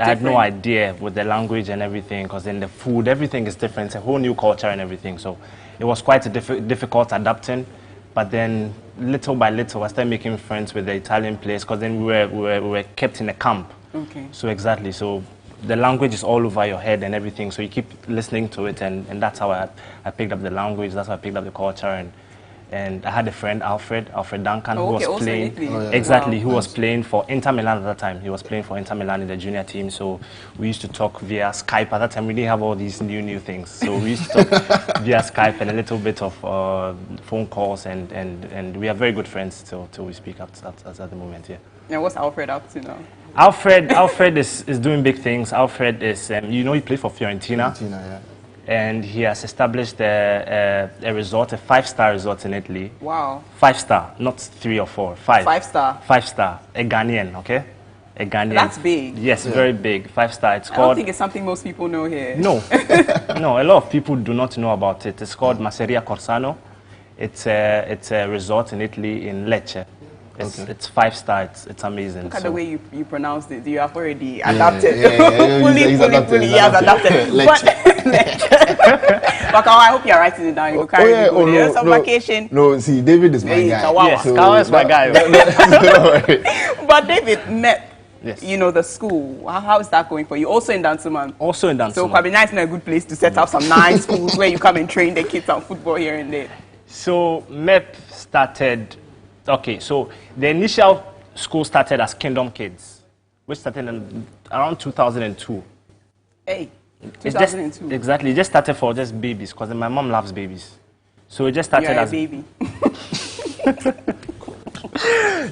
had no idea with the language and everything, because then the food, everything is different. It's a whole new culture and everything, so it was quite difficult adapting. But then little by little I started making friends with the Italian players, because then we were kept in a camp. Okay. So exactly, so the language is all over your head and everything, so you keep listening to it, and that's how I picked up the language, that's how I picked up the culture. And I had a friend, Alfred Duncan, who was playing, who was playing for Inter Milan at that time. He was playing for Inter Milan in the junior team, so we used to talk via Skype. At that time, we didn't have all these new things, so we used to talk via Skype and a little bit of phone calls, and we are very good friends till we speak at the moment, yeah. And what's Alfred up to now? Alfred is doing big things. Alfred is, he played for Fiorentina. Yeah. And he has established a resort, a 5-star resort in Italy. Wow. 5-star, not 3 or 4. 5. 5-star. 5-star. A Ghanaian, okay? A Ghanaian. That's big. Yes, very big. 5-star. It's I called. don't think it's something most people know here. No, no. A lot of people do not know about it. It's called Masseria Corsano. It's a resort in Italy in Lecce. It's 5-star. It's amazing. Look at the way you pronounced it. You have already adapted. Fully, he has adapted. But I hope you're writing it down. You carry me on vacation. No, see, David is my guy. Yes, Kawa is my guy. But David, MEP, you know, the school, how is that going for you? Also in Dansoman? Also in Dansoman. So Kwabena is not a good place to set up some nice schools where you come and train the kids on football here and there. So MEP started, so the initial school started as Kingdom Kids, which started in around 2002. Hey. 2002. Exactly. It just started for just babies, because my mom loves babies. So it just started as baby.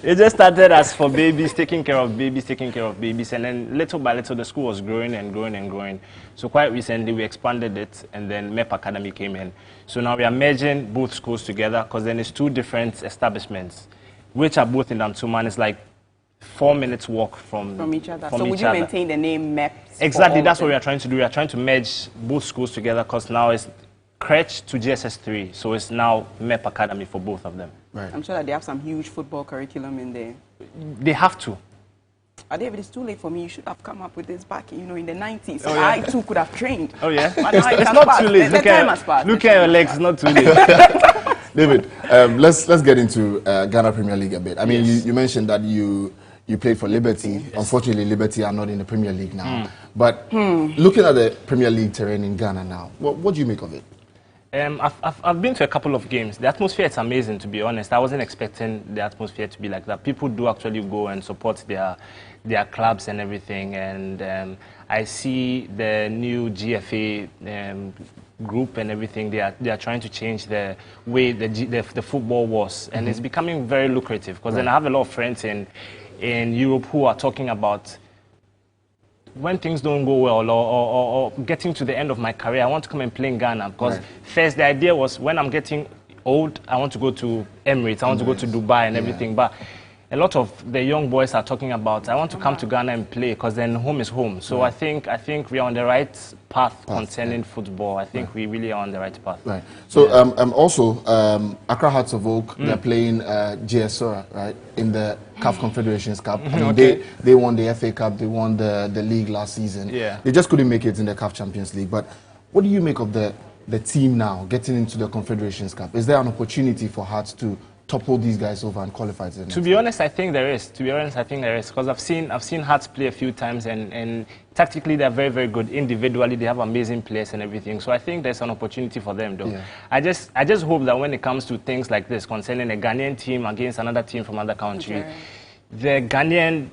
It just started as for babies, taking care of babies, and then little by little the school was growing and growing and growing. So quite recently we expanded it, and then MEP Academy came in. So now we are merging both schools together, because then it's 2 different establishments, which are both in Dansoman. It's like 4 minutes walk from each other. So would you maintain the name MEP? Exactly, that's what we are trying to do. We are trying to merge both schools together, because now it's crèche to GSS 3, so it's now MEP Academy for both of them. Right. I'm sure that they have some huge football curriculum in there. They have to. David, it's too late for me. You should have come up with this back, in the 90s. So Oh, yeah. I too could have trained. Oh, yeah? But now It's not too late. The time has passed. Look at your legs, it's not too late. David, let's get into Ghana Premier League a bit. I mean, you mentioned that you played for Liberty. Yes. Unfortunately, Liberty are not in the Premier League now. But looking at the Premier League terrain in Ghana now, what do you make of it? I've been to a couple of games. The atmosphere is amazing, to be honest. I wasn't expecting the atmosphere to be like that. People do actually go and support their clubs and everything. And I see the new GFA group and everything. They are trying to change the way the football was, and it's becoming very lucrative. Because then I have a lot of friends in Europe who are talking about, when things don't go well or getting to the end of my career, I want to come and play in Ghana. Because first the idea was, when I'm getting old, I want to go to Emirates, I want to go to Dubai and everything. But a lot of the young boys are talking about, I want to come to Ghana and play, because then home is home. So I think we are on the right path concerning football. I think we really are on the right path. Right. So also, Accra Hearts of Oak, they're playing GSORA, right, in the CAF Confederations Cup. I mean, they won the FA Cup, they won the league last season. Yeah. They just couldn't make it in the CAF Champions League. But what do you make of the team now getting into the Confederations Cup? Is there an opportunity for Hearts to topple these guys over and qualify to the next? To be honest, I think there is. Because I've seen Hearts play a few times, and tactically they're very, very good. Individually, they have amazing players and everything. So I think there's an opportunity for them, though. Yeah. I just hope that when it comes to things like this, concerning a Ghanaian team against another team from another country, the Ghanaian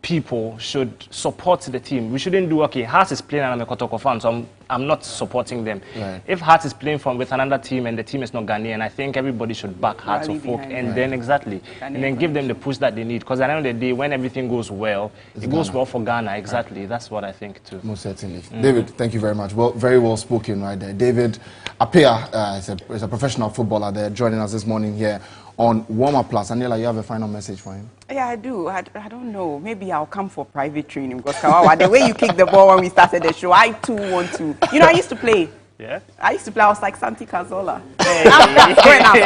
people should support the team. We shouldn't do, okay, Hearts is playing and I'm a Kotoko fan, so I'm not supporting them. Right. If Hearts is playing with another team and the team is not Ghanaian, I think everybody should back Hearts of Oak and then and then give them the push that they need. Because at the end of the day, when everything goes well, it goes well for Ghana. Exactly. Right. That's what I think too. Most certainly. David, thank you very much. Well, very well spoken right there. David Apea is a professional footballer there, joining us this morning here on Warm Up Plus. Aniela, you have a final message for him? Yeah, I do. I don't know. Maybe I'll come for private training, because Kawawa, the way you kicked the ball when we started the show, I too want to. I used to play. Yeah? I used to play. I was like Santi Cazorla. Hey.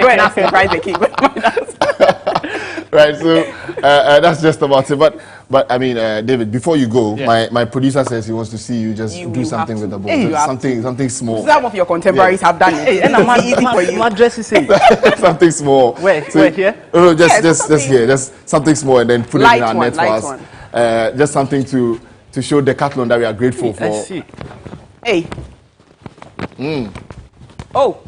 Go and ask for private kick. Right, so that's just about it. But I mean, David, before you go, my producer says he wants to see you just do something with the ball. Hey, something small. Some of your contemporaries have done it. And I'm easy for you. My dress is something small. Wait here? No, just here. Just something small, and then put it in our net for us. Just something to show Decathlon that we are grateful for. I see. Hey. Oh.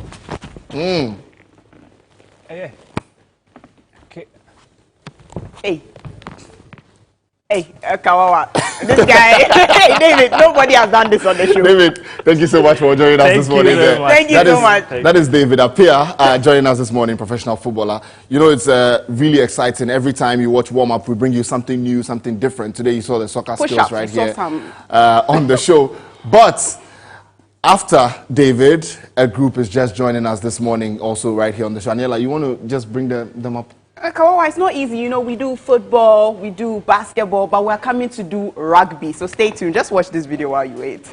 Hey. Hey, Kawawa, this guy, hey, David, nobody has done this on the show. David, thank you so much for joining us this morning. Thank you so much. That is David Apea joining us this morning, professional footballer. It's really exciting. Every time you watch Warm Up, we bring you something new, something different. Today you saw the soccer skills right here on the show. But after David, a group is just joining us this morning also right here on the show. Aniela, you want to just bring them up? Kawawa, it's not easy. We do football, we do basketball, but we're coming to do rugby. So stay tuned. Just watch this video while you wait.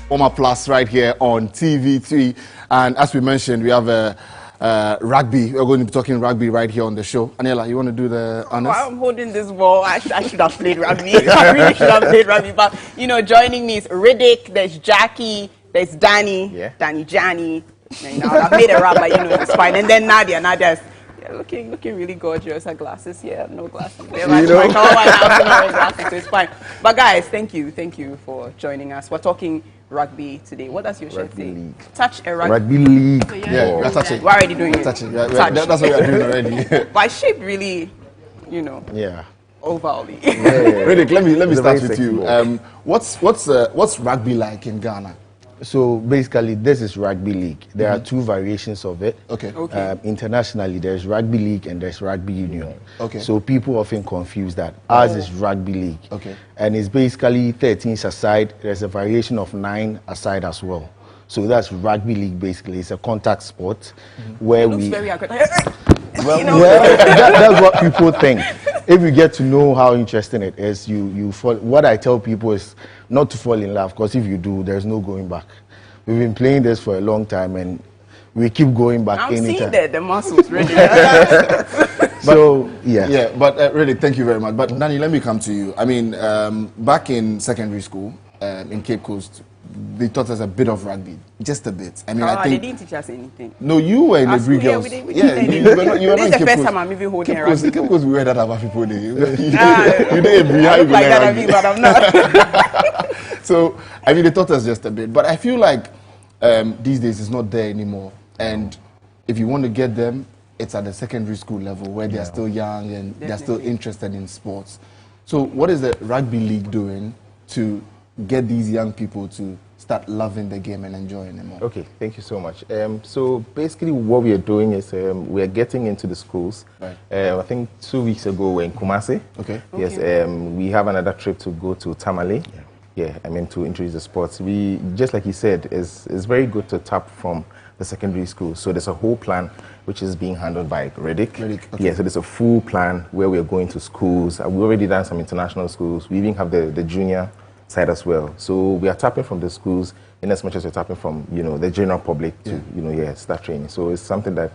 Warm-Up Plus right here on TV3. And as we mentioned, we have rugby. We're going to be talking rugby right here on the show. Aniela, you want to do the honors? I'm holding this ball. I should have played rugby. I really should have played rugby. But, you know, joining me is Riddick, there's Jackie, there's Danny, Johnny. You know, I've made a rap, but, you know, it's fine. And then Nadia's looking really gorgeous. Her glasses, no glasses. So it's fine. But guys, thank you for joining us. We're talking rugby today. What does your shirt say? League. Touch a rugby. Rugby league. Yeah, we're touching. We're already doing it. Touching. That's what we're doing already. But shape really, you know. Yeah. Overly. Riddick, let me start with you. What's rugby like in Ghana? So basically, this is rugby league. There are two variations of it. Okay. Internationally, there's rugby league and there's rugby union. Okay. So people often confuse that. Ours is rugby league. Okay. And it's basically 13s aside. There's a variation of 9 aside as well. So that's rugby league basically. It's a contact sport where it looks very aggressive. Well, that's what people think. If you get to know how interesting it is, you fall. What I tell people is not to fall in love, because if you do, there's no going back. We've been playing this for a long time, and we keep going back anytime. I'm seeing the muscles ready. So, yeah. But Riddick, thank you very much. But Nani, let me come to you. I mean, back in secondary school in Cape Coast, they taught us a bit of rugby, just a bit. I mean, I think they didn't teach us anything. No, you were in the Green Girls. You were not in the first time I'm even holding a rugby. Cape Coast, we were that about people. You didn't like that, but I'm not. So, I mean, they taught us just a bit. But I feel like these days it's not there anymore. And if you want to get them, it's at the secondary school level where they're still young and they're still interested in sports. So what is the rugby league doing to get these young people to start loving the game and enjoying it more? Okay, thank you so much. So basically what we are doing is we are getting into the schools. Right. I think 2 weeks ago we're in Kumasi. Okay. Yes, we have another trip to go to Tamale. Yeah, I mean to introduce the sports. We, just like you said, it's very good to tap from the secondary school. So there's a whole plan which is being handled by Riddick. Okay. Yeah, so there's a full plan where we are going to schools. We already done some international schools. We even have the junior side as well. So we are tapping from the schools in as much as we're tapping from, you know, the general public to, start training. So it's something that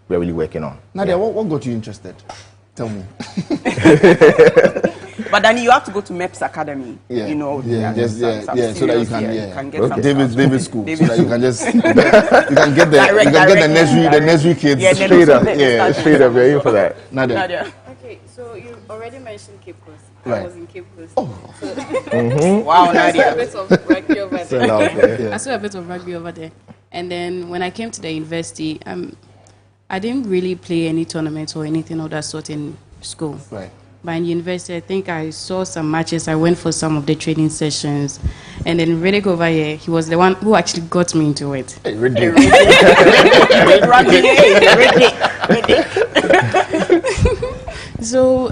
we're really working on. Nadia, what got you interested? Tell me. But then you have to go to MEPS Academy, you know. So that you can get some David School, so that you can just you can get the nursery kids straight up. Yeah, straight up. We're here for that. Nadia. Okay, so you already mentioned Cape Coast. Right. I was in Cape Coast. Oh. Wow, Nadia. I saw a bit of rugby over there. I saw a bit of rugby over there. And then when I came to the university, I didn't really play any tournaments or anything of that sort in school. Right. But in university, I think I saw some matches. I went for some of the training sessions. And then Riddick over here, he was the one who actually got me into it. Hey, Riddick. So,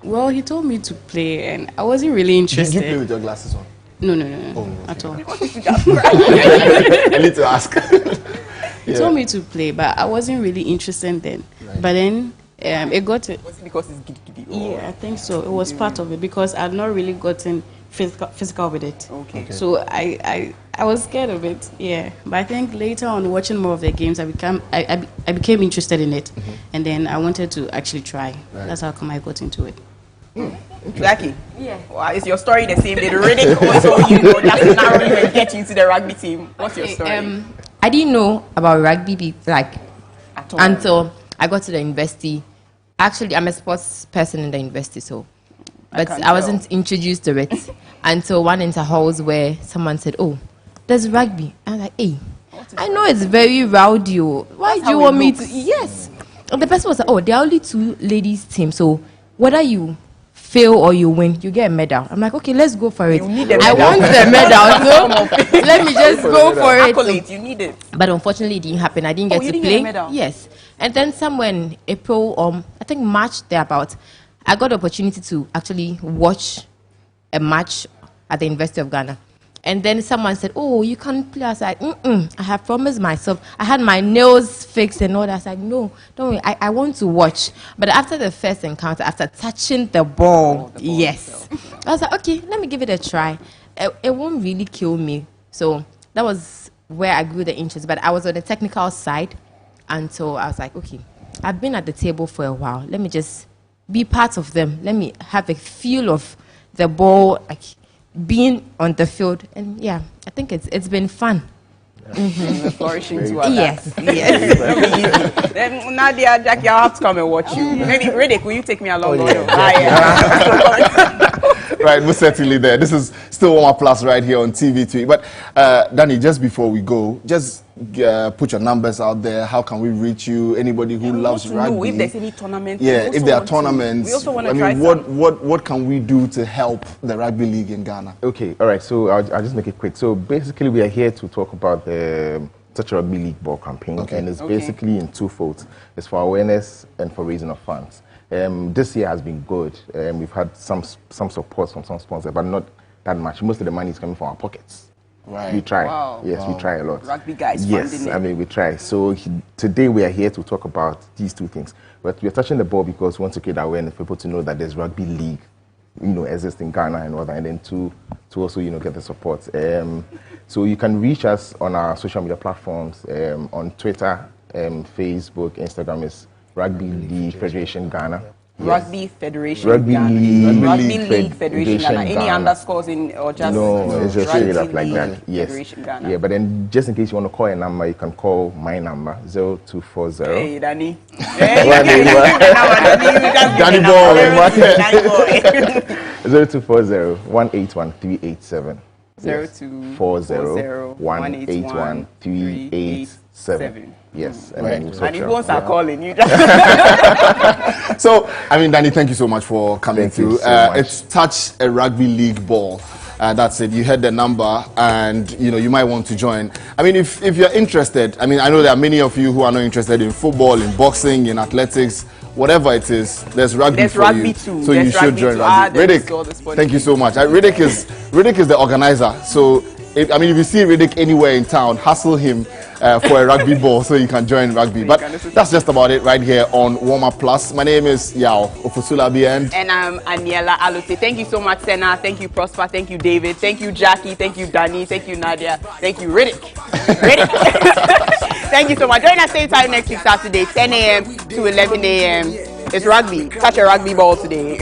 well, he told me to play, and I wasn't really interested. Did you play with your glasses on? No, okay. at all. I need to ask. He told me to play, but I wasn't really interested then. Right. But then it got to... Was it because it's giddy? Yeah, I think so. It was part of it because I'd not really gotten physical with it. Okay. So I was scared of it, yeah. But I think later on, watching more of the games, I became interested in it. And then I wanted to actually try. Right. That's how come I got into it. Jackie? Yeah. Well, is your story the same? Did Riddick also, that narrow you and get you into the rugby team? What's your story? I didn't know about rugby until I got to the university. Actually, I'm a sports person in the university, so but I wasn't introduced to it until one interhalls where someone said, "Oh, there's rugby." I'm like, "Hey, I know it's very rowdy. Why do you want me to?" Yes. And the person was like, "Oh, there are only 2 ladies team, so whether you fail or you win, you get a medal." I'm like, "Okay, let's go for it. I want the medal, so let me just go for it." Accolades, you need it. But unfortunately, it didn't happen. I didn't get to play. Yes. And then somewhere in April, I think March thereabout, I got the opportunity to actually watch a match at the University of Ghana. And then someone said, "Oh, you can't play." I was like, I have promised myself. I had my nails fixed and all that. I was like, "No, don't worry. I want to watch." But after the first encounter, after touching the ball, yes. I was like, "Okay, let me give it a try." it won't really kill me. So that was where I grew the interest. But I was on the technical side, and so I was like, okay, I've been at the table for a while. Let me just be part of them. Let me have a feel of the ball, like being on the field. And yeah, I think it's been fun. Flourishing to yes. Then Nadia, Jackie, I'll have to come and watch you. Maybe Riddick, will you take me along? Right, most certainly there. This is still Warm Up Plus right here on TV2. But Danny, just before we go, just put your numbers out there. How can we reach you? Anybody who loves rugby? Know if there's any tournaments. Yeah, if there are tournaments. We also want to try what can we do to help the rugby league in Ghana? Okay, all right. So I'll just make it quick. So basically, we are here to talk about the Touch a Rugby League ball campaign, and it's basically in two folds. It's for awareness and for raising of funds. This year has been good. We've had some support from some sponsors, but not that much. Most of the money is coming from our pockets. Right. We try. Wow. Yes, we try a lot. Rugby guys. Yes, I mean, we try. So today we are here to talk about these two things. But we're touching the ball because we want to create awareness for people to know that there's rugby league, exists in Ghana and all that, and then to also, get the support. So you can reach us on our social media platforms, on Twitter, Facebook, Instagram is Rugby League Federation Ghana. Rugby Federation Rugby Ghana. League. Rugby League Federation Ghana. Any underscores in or just no, it's just straight up like League that. Yes. Federation Ghana. Yeah, but then just in case you want to call a number, you can call my number 0240. Hey, Danny. Danny boy. 0240 181 387. 0240 181 387. Yes, and then and his phones are calling you. So, I mean, Danny, thank you so much for coming through. It's Touch a Rugby League Ball. That's it. You heard the number, and you might want to join. I mean, if you're interested, I mean, I know there are many of you who are not interested in football, in boxing, in athletics, whatever it is. There's rugby for you, too. So you should join rugby. Riddick, thank you so much. Riddick is the organizer. So, if you see Riddick anywhere in town, hustle him for a rugby ball so you can join rugby. But that's just about it right here on Warm Up Plus. My name is Yao Ofosulabi and I'm Aniela Alute. Thank you so much, Senna. Thank you, Prosper. Thank you, David. Thank you, Jackie. Thank you, Danny. Thank you, Nadia. Thank you, Riddick. Thank you so much. Join us same time next week, Saturday, 10 a.m. to 11 a.m. It's rugby. Touch a rugby ball today.